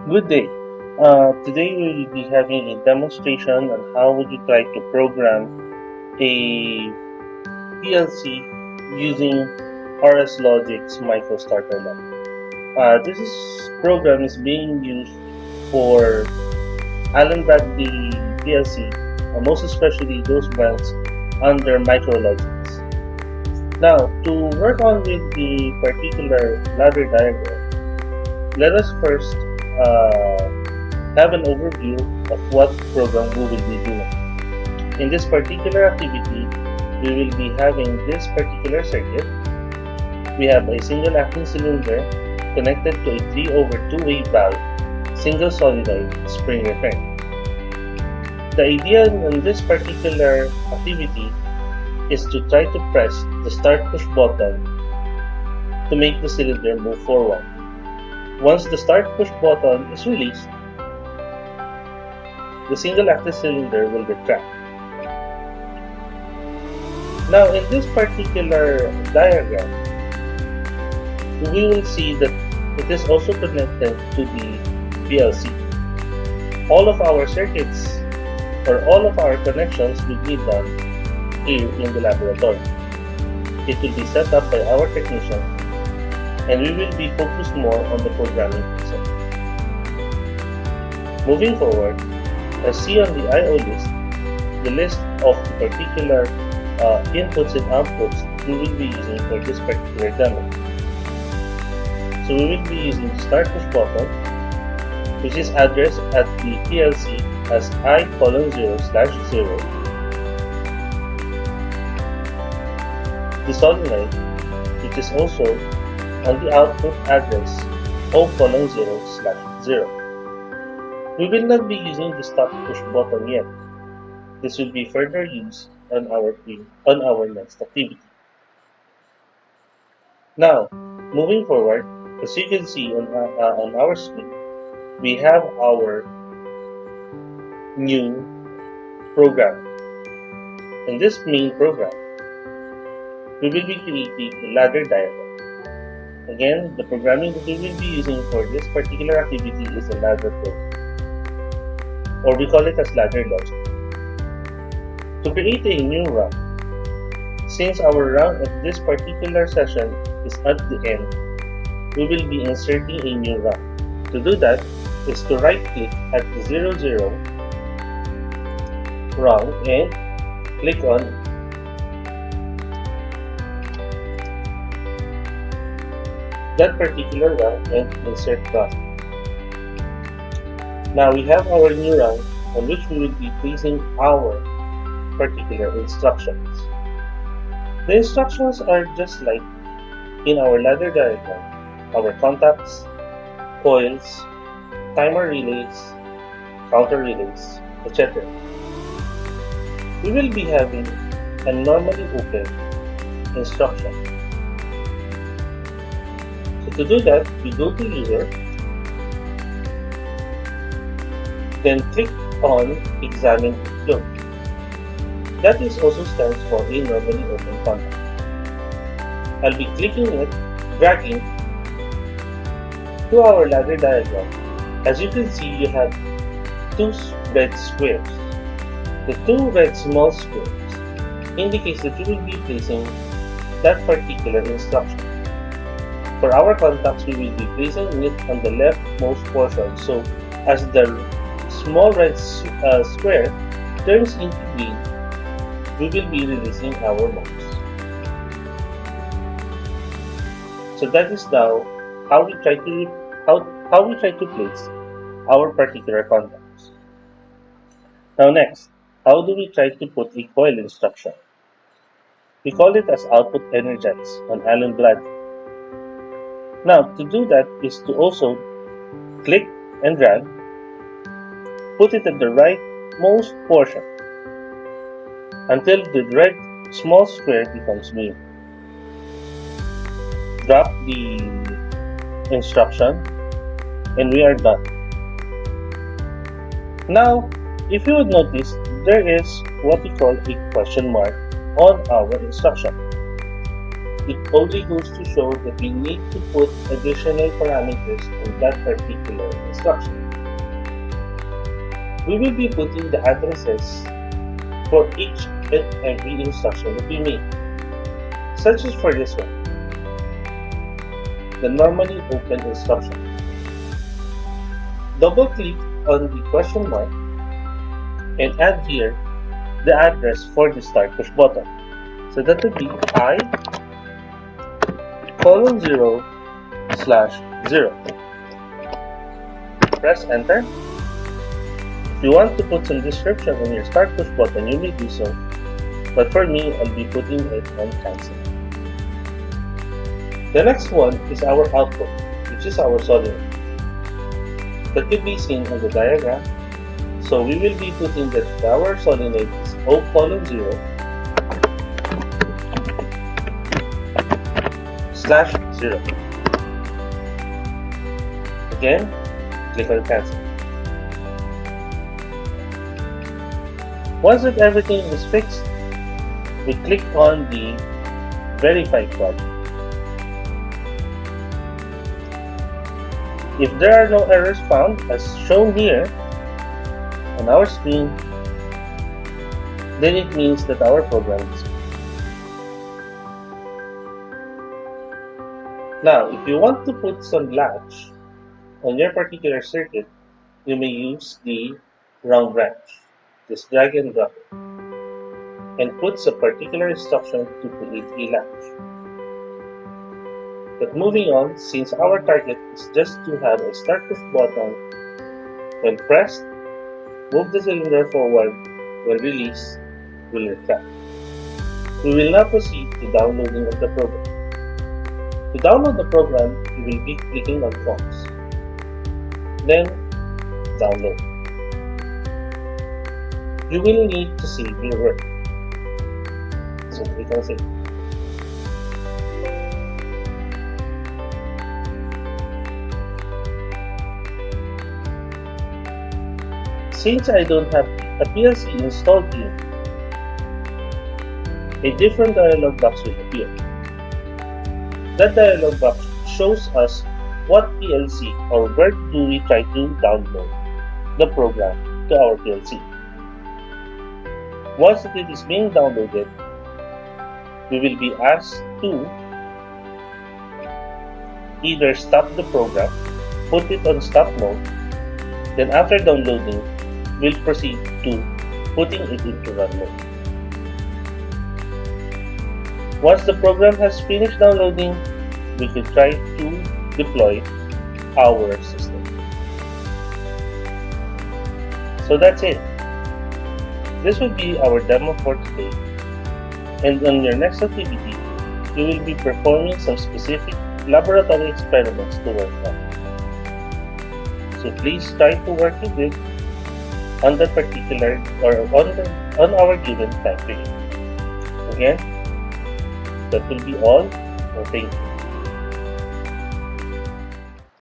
Good day. Today we will be having a demonstration on how would you try to program a PLC using RS Logic's microstarter lock. This program is being used for Allen Bradley PLC, most especially those brands under MicroLogics. Now, to work on with the particular ladder diagram, let us first have an overview of what program we will be doing. In this particular activity, we will be having this particular circuit. We have a single acting cylinder connected to a 3 over 2-way valve, single solenoid spring return. The idea in this particular activity is to try to press the start push button to make the cylinder move forward. Once the start push button is released, the single acting cylinder will retract. Now, in this particular diagram, we will see that it is also connected to the PLC. All of our circuits or all of our connections will be done here in the laboratory. It will be set up by our technician, and we will be focused more on the programming itself. Moving forward, as seen on the I/O list, the list of the particular inputs and outputs we will be using for this particular demo. So we will be using the start push button, which is addressed at the PLC as I:0/0. The solenoid, which is also on the output address O:0/0. We will not be using the stop push button yet. This will be further used on our next activity. Now, moving forward, as you can see on our screen, we have our new program. In this main program, we will be creating a ladder diagram. Again, the programming that we will be using for this particular activity is a ladder program, or we call it as ladder logic. To create a new run, since our run at this particular session is at the end, we will be inserting a new run. To do that is to right click at the 00 run and click on that particular run and insert run. Now we have our new run on which we will be placing our particular instructions. The instructions are just like in our ladder diagram: our contacts, coils, timer relays, counter relays, etc. We will be having a normally open instruction. So to do that, we go to user, then click on examine flow. That is also stands for a normally open contact. I'll be clicking it, dragging to our ladder diagram. As you can see, you have two red squares. The two red small squares indicates that you will be placing that particular instruction. For our contacts, we will be placing it on the leftmost portion. So as the small red square turns into green, we will be releasing our mouse. So that is now how we try to place our particular contacts. Now next, how do we try to put a coil instruction? We call it as output energize on Allen Bradley. Now to do that is to also click and drag, put it at the rightmost portion until the red small square becomes green. Drop the instruction and we are done. Now, if you would notice, there is what we call a question mark on our instruction. It only goes to show that we need to put additional parameters in that particular instruction. We will be putting the addresses for each and every instruction that we make, such as for this one, the normally open instruction. Double click on the question mark and add here the address for the start push button. So that would be I:0/0. Press enter. If you want to put some description on your start push button, you may do so. But for me, I'll be putting it on cancel. The next one is our output, which is our solenoid. That could be seen on the diagram. So we will be putting that our solenoid is O:0/0. Again, click on cancel. Once that everything is fixed, we click on the verify button. If there are no errors found as shown here on our screen, then it means that our program is good. Now, if you want to put some latch on your particular circuit, you may use the round branch. Just drag and drop it and puts a particular instruction to create a latch. But moving on, since our target is just to have a start push button, when pressed, move the cylinder forward, when released, will retract. We will now proceed to downloading of the program. To download the program, you will be clicking on Forms. Then, download. You will need to save your work. So click on Save. Since I don't have a PLC installed here, a different dialog box will appear. That dialog box shows us what PLC or where do we try to download the program to our PLC. Once it is being downloaded, we will be asked to either stop the program, put it on stop mode, then after downloading, we'll proceed to putting it into run mode. Once the program has finished downloading, we could try to deploy our system. So that's it. This will be our demo for today. And on your next activity, you will be performing some specific laboratory experiments to work on. So please try to work with it on that particular or on our given time period. Again, that will be all. Thank you.